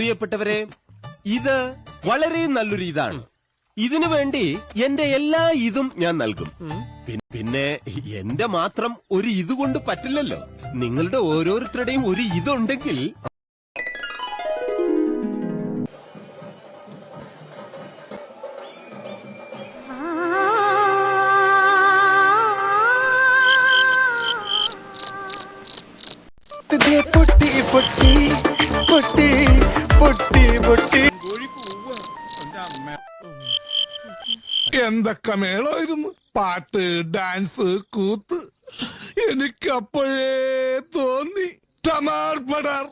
പ്രിയപ്പെട്ടവരെ, ഇത് വളരെ നല്ലൊരു ഇതാണ്. ഇതിനു വേണ്ടി എന്റെ എല്ലാ ഇതും ഞാൻ നൽകും. പിന്നെ എന്റെ മാത്രം ഒരു ഇത് കൊണ്ട് പറ്റില്ലല്ലോ. നിങ്ങളുടെ ഓരോരുത്തരുടെയും ഒരു ഇതുണ്ടെങ്കിൽ പൊട്ടി പൊട്ടി പൊട്ടി പൊട്ടി പൊട്ടി. എന്തൊക്കെ മേളായിരുന്നു, പാട്ട്, ഡാൻസ്, കൂത്ത്. എനിക്ക് അപ്പോഴേ തോന്നി ടമാർ പടാർ.